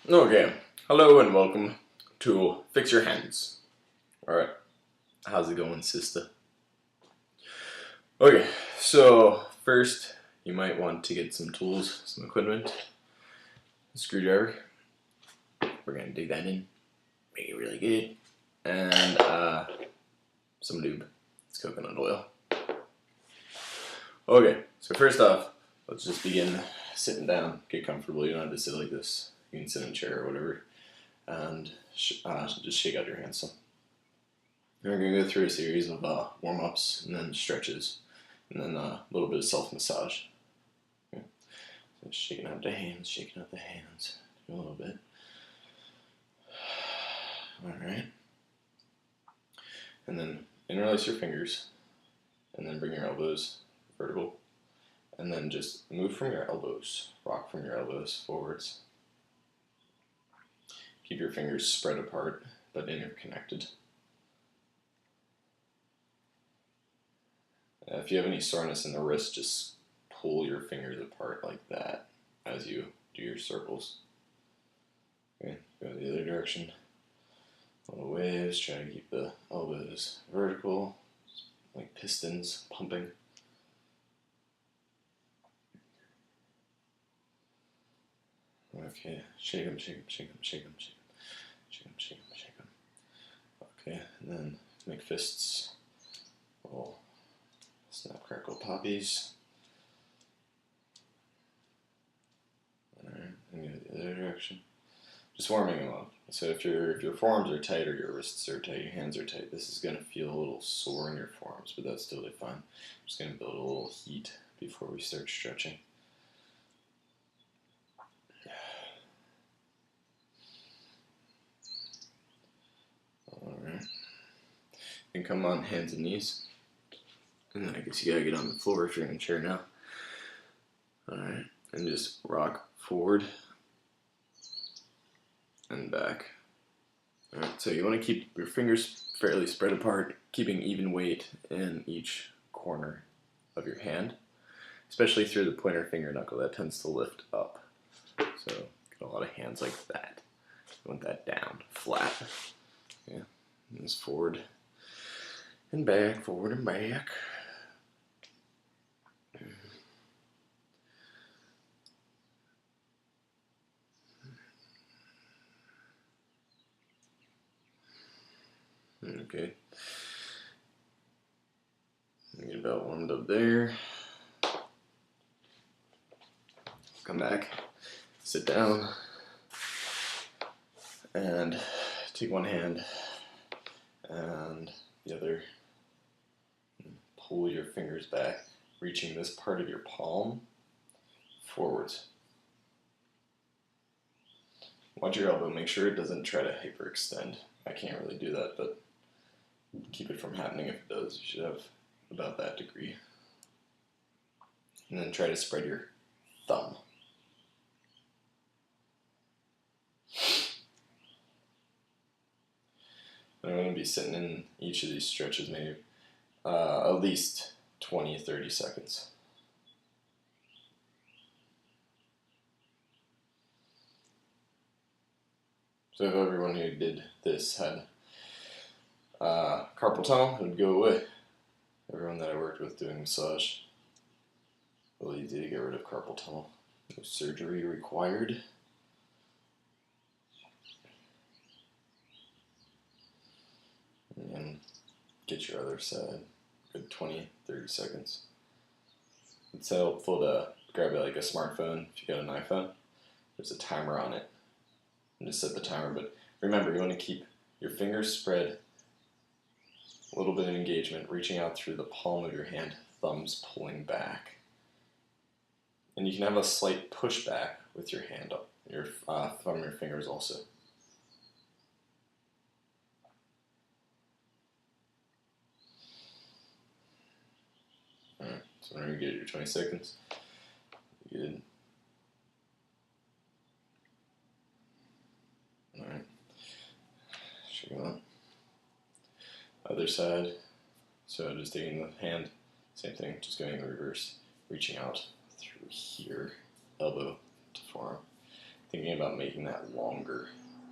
Okay, hello and welcome to Fix Your Hands. Alright, how's it going, sister? Okay, so first you might want to get some tools, some equipment, a screwdriver. We're gonna dig that in, make it really good, and some lube. It's coconut oil. Okay, so first off, let's just begin sitting down. Get comfortable. You don't have to sit like this. You can sit in a chair or whatever, and just shake out your hands some. We're going to go through a series of warm-ups and then stretches and then a little bit of self-massage. Okay. So shaking out the hands, do a little bit. Alright. And then interlace your fingers and then bring your elbows vertical and then just move from your elbows, rock from your elbows forwards. Keep your fingers spread apart but interconnected. If you have any soreness in the wrist, just pull your fingers apart like that as you do your circles. Okay, go the other direction. Little waves, try to keep the elbows vertical, like pistons pumping. Okay, shake them, shake them, shake them, shake them, shake them, shake them, shake them, shake them. Okay, and then make fists. Little snap, crackle, poppies. Alright, and go the other direction. Just warming them up. So if your forearms are tight or your wrists are tight, your hands are tight, this is going to feel a little sore in your forearms, but that's totally fine. I'm just going to build a little heat before we start stretching. Alright. You can come on hands and knees. And then I guess you gotta get on the floor if you're in a chair now. Alright, and just rock forward and back. Alright, so you want to keep your fingers fairly spread apart, keeping even weight in each corner of your hand, especially through the pointer finger knuckle. That tends to lift up. So get a lot of hands like that. You want that down, flat. Yeah, and just forward and back, forward and back. Okay. Get about warmed up there. Come back, sit down, and take one hand and the other. Pull your fingers back, reaching this part of your palm forwards. Watch your elbow, make sure it doesn't try to hyperextend. I can't really do that, but keep it from happening. If it does, you should have about that degree. And then try to spread your thumb. And I'm going to be sitting in each of these stretches maybe at least 20-30 seconds. So if everyone who did this had carpal tunnel, it would go away. Everyone that I worked with doing massage, really easy to get rid of carpal tunnel. No surgery required. And get your other side. Good 20-30 seconds. It's helpful to grab it like a smartphone if you got an iPhone. There's a timer on it. And just set the timer, but remember you want to keep your fingers spread, a little bit of engagement, reaching out through the palm of your hand, thumbs pulling back. And you can have a slight push back with your hand up, your thumb, your fingers also. Alright, so whenever you get your 20 seconds, good. Alright, shake them up. Other side, so just taking the hand, same thing, just going in reverse, reaching out through here, elbow to forearm. thinking about making that longer.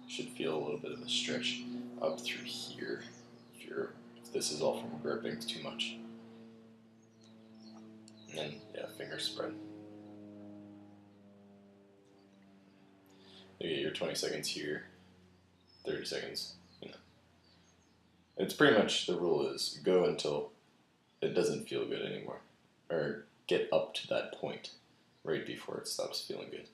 You should feel a little bit of a stretch up through here if this is all from gripping too much. And then, yeah, finger spread. You get your 20 seconds here, 30 seconds, you know. It's pretty much, the rule is go until it doesn't feel good anymore. Or get up to that point right before it stops feeling good.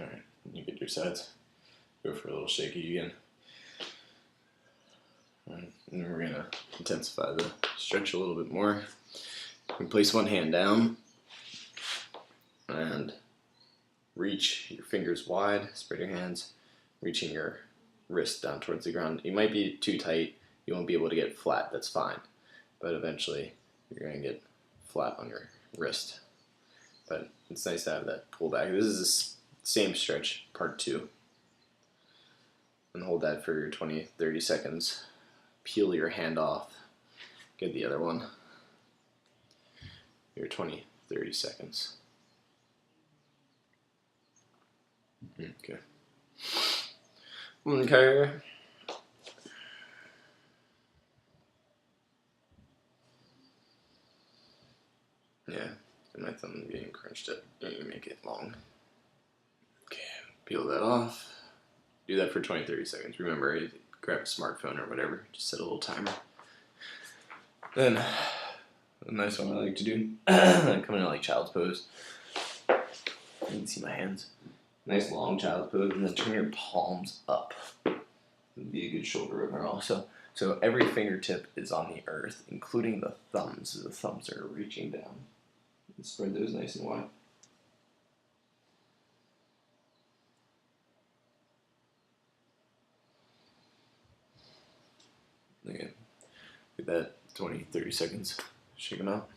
Alright, you get your sides. Go for a little shaky again. Alright, and then we're going to intensify the stretch a little bit more. You can place one hand down and reach your fingers wide, spread your hands, reaching your wrist down towards the ground. You might be too tight, you won't be able to get flat, that's fine. But eventually you're going to get flat on your wrist. But it's nice to have that pullback. This is the same stretch, part 2. And hold that for your 20-30 seconds. Peel your hand off. Get the other one. Your 20-30 seconds. Okay. Okay. Yeah, and my thumb getting crunched up. You make it long. Okay, peel that off. Do that for 20-30 seconds. Remember, grab a smartphone or whatever. Just set a little timer. Then, a nice one I like to do. Come into like child's pose. You can see my hands. Nice long child's pose, and then turn your palms up. It'd be a good shoulder opener also. So every fingertip is on the earth, including the thumbs. The thumbs are reaching down. And spread those nice and wide. Okay, get that 20-30 seconds. Shake them out.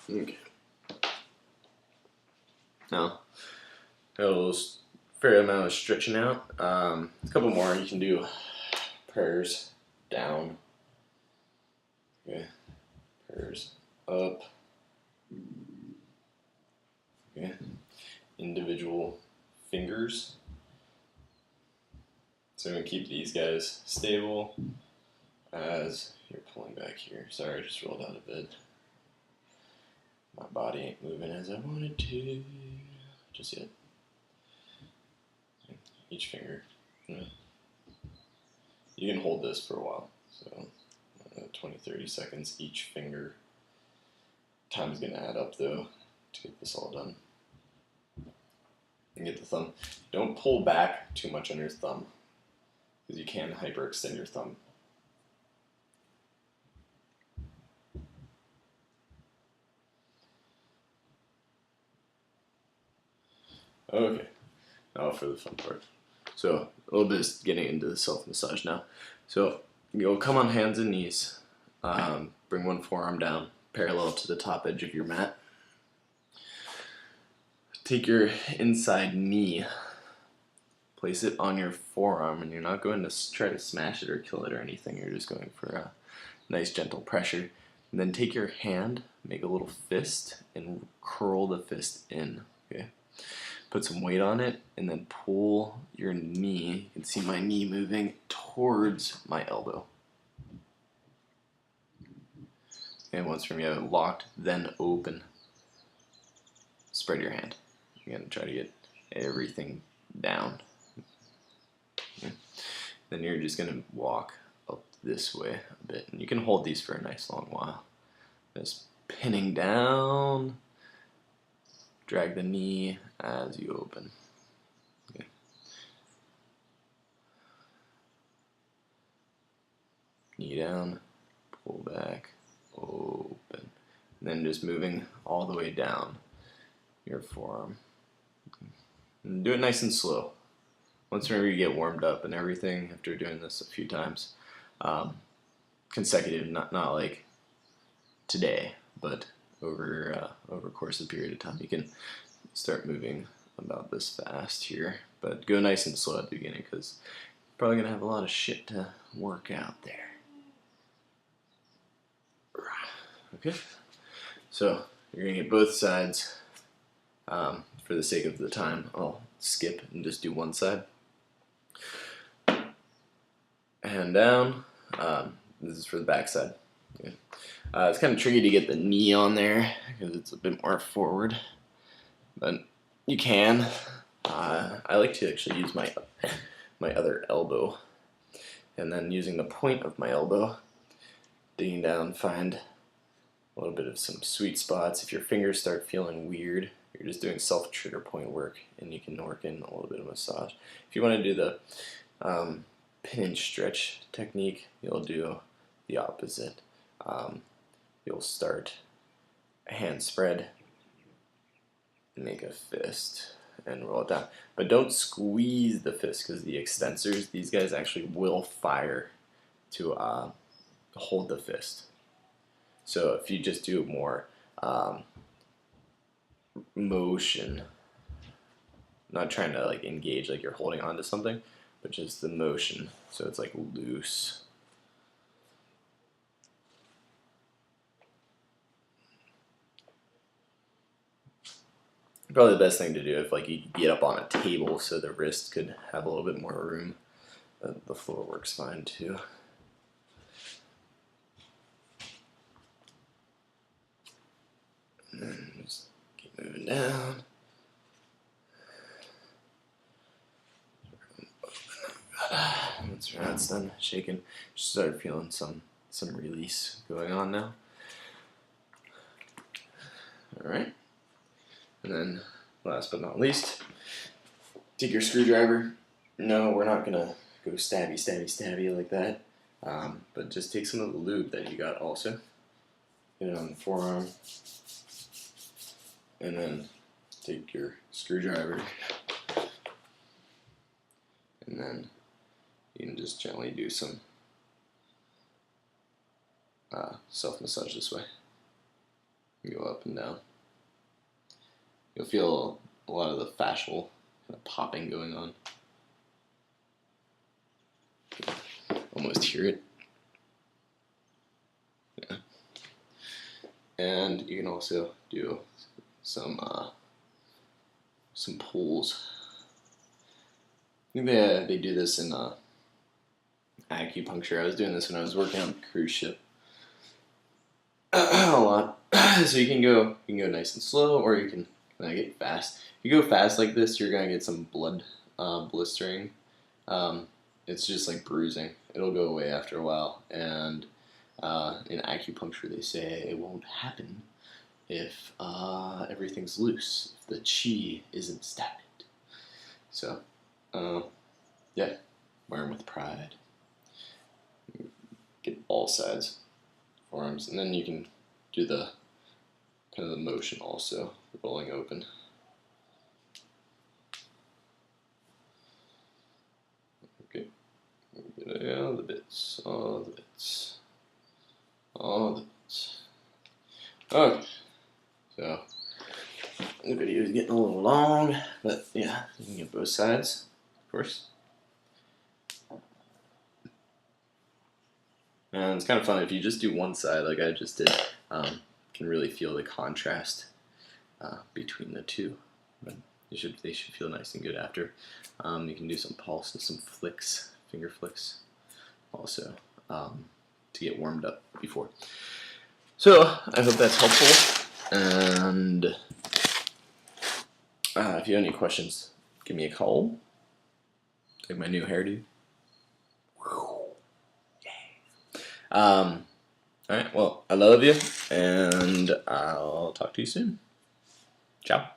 Okay. Now, got a little fair amount of stretching out. A couple more. You can do prayers down. Okay. Prayers up. Okay. Individual fingers. So I'm going to keep these guys stable as you're pulling back here. Sorry, I just rolled out of bed. My body ain't moving as I wanted to just yet. Each finger. You can hold this for a while. So 20-30 seconds each finger. Time's going to add up though to get this all done. And get the thumb. Don't pull back too much on your thumb, because you can hyperextend your thumb. Okay, now for the fun part. So a little bit of getting into the self-massage now. So you'll come on hands and knees. Bring one forearm down, parallel to the top edge of your mat. Take your inside knee, place it on your forearm, and you're not going to try to smash it or kill it or anything. You're just going for a nice gentle pressure. And then take your hand, make a little fist, and curl the fist in. Okay. Put some weight on it, and then pull your knee. You can see my knee moving towards my elbow. And once you have it locked, then open. Spread your hand. Again, try to get everything down. Okay. Then you're just going to walk up this way a bit. And you can hold these for a nice long while. Just pinning down. Drag the knee as you open. Okay. Knee down, pull back, open. And then just moving all the way down your forearm. And do it nice and slow. Once whenever you get warmed up and everything, after doing this a few times, consecutive, not like today, but over a course of a period of time, you can start moving about this fast here. But go nice and slow at the beginning, because you're probably gonna have a lot of shit to workout there. Okay, so you're gonna get both sides. For the sake of the time, I'll skip and just do one side. Hand down. This is for the back side. Okay. It's kind of tricky to get the knee on there because it's a bit more forward, but you can. I like to actually use my other elbow, and then using the point of my elbow, digging down, find a little bit of some sweet spots. If your fingers start feeling weird, you're just doing self-trigger point work, and you can work in a little bit of massage. If you want to do the pin and stretch technique, you'll do the opposite. You'll start a hand spread, make a fist, and roll it down. But don't squeeze the fist, because the extensors, these guys actually will fire to hold the fist. So if you just do more motion, not trying to like engage like you're holding on to something, but just the motion, so it's like loose. Probably the best thing to do if like you get up on a table so the wrist could have a little bit more room. The floor works fine too. And then just keep moving down. Once that's done shaking, just start feeling some release going on now. All right. And then, last but not least, take your screwdriver. No, we're not gonna go stabby, stabby, stabby like that. But just take some of the lube that you got also. Get it on the forearm. And then take your screwdriver. And then you can just gently do some self-massage this way. You go up and down. You'll feel a lot of the fascial kind of popping going on. Almost hear it. Yeah. And you can also do some pulls. I think they do this in acupuncture. I was doing this when I was working on the cruise ship a lot. So you can go nice and slow, or you can get fast. If you go fast like this, you're gonna get some blood blistering. It's just like bruising. It'll go away after a while. And in acupuncture, they say it won't happen if everything's loose, if the chi isn't stagnant. So, yeah, wear them with pride. Get all sides, forearms, and then you can do the kind of the motion also, rolling open. Okay, get all the bits, all the bits, all the bits. Okay, so the video is getting a little long, but yeah, you can get both sides, of course. And it's kind of fun if you just do one side like I just did. Can really feel the contrast between the two. But they should feel nice and good after. You can do some pulse and some flicks, finger flicks, also to get warmed up before. So I hope that's helpful. And if you have any questions, give me a call. Like my new hairdo. Alright, well, I love you, and I'll talk to you soon. Ciao.